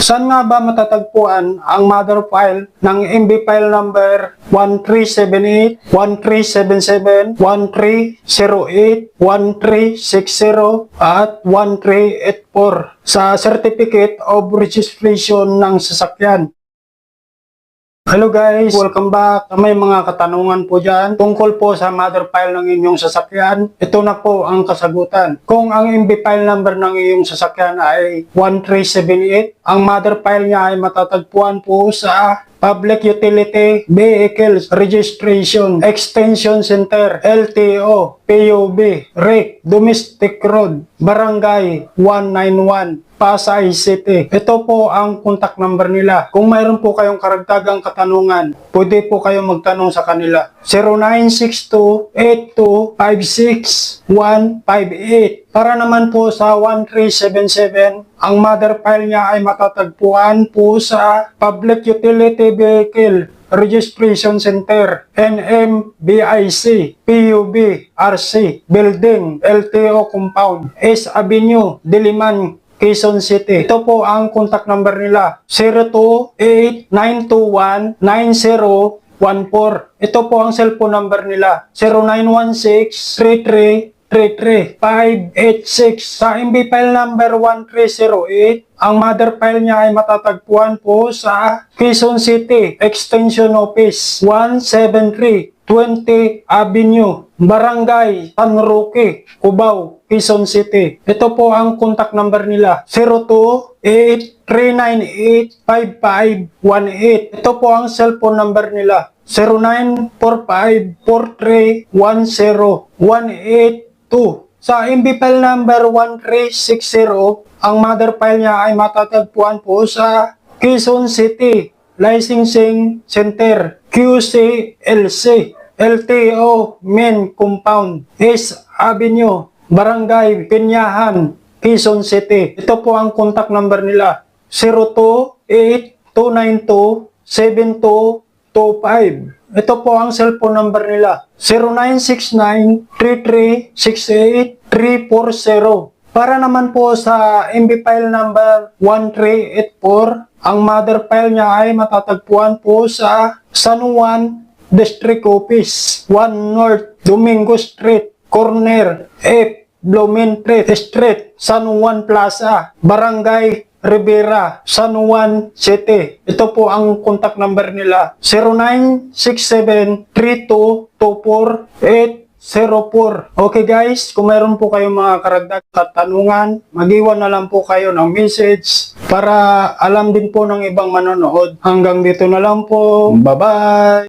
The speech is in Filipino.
Saan nga ba matatagpuan ang mother file ng MB file number 1378, 1377, 1308, 1360 at 1384 sa Certificate of Registration ng sasakyan? Hello guys, welcome back. May mga katanungan po dyan tungkol po sa mother file ng inyong sasakyan. Ito na po ang kasagutan. Kung ang MB file number ng iyong sasakyan ay 1378, ang mother file niya ay matatagpuan po sa Public Utility Vehicles Registration Extension Center, LTO, PUB, REC, Domestic Road, Barangay 191, Pasay City. Ito po ang contact number nila. Kung mayroon po kayong karagdagang katanungan, pwede po kayong magtanong sa kanila. 0962-8256-158. Para naman po sa 1377, ang mother file niya ay matatagpuan po sa Public Utility Vehicle Registration Center, NMBIC, PUB, RC, Building, LTO Compound, S Avenue, Diliman, Quezon City. Ito po ang contact number nila, 028-921-9014. Ito po ang cellphone number nila, 0916-3333-586. Sa MB file number 1308, ang mother file niya ay matatagpuan po sa Quezon City Extension Office, 173 20 Avenue, Barangay San Roque, Cubao, Quezon City. Ito po ang contact number nila, 02-8398-5518. Ito po ang cellphone number nila, 0945-4310-182. Sa MB file number 1360, ang mother file niya ay matatagpuan po sa Quezon City Licensing Center, QCLC, LTO Main Compound, S Avenue, Barangay Pinyahan, Quezon City. Ito po ang contact number nila, 02-8292-7225. Ito po ang cellphone number nila, 0969-3368-340. Para naman po sa MB file number 1384, ang mother file niya ay matatagpuan po sa San Juan District Office, 1 North Domingo Street, Corner F. Blumentritt Street, San Juan Plaza, Barangay Rivera, San Juan City. Ito po ang contact number nila, 0967-3224-804. Okay guys, kung mayroon po kayong mga karagdag katanungan, mag-iwan na lang po kayo ng message para alam din po ng ibang manonood. Hanggang dito na lang po. Bye-bye!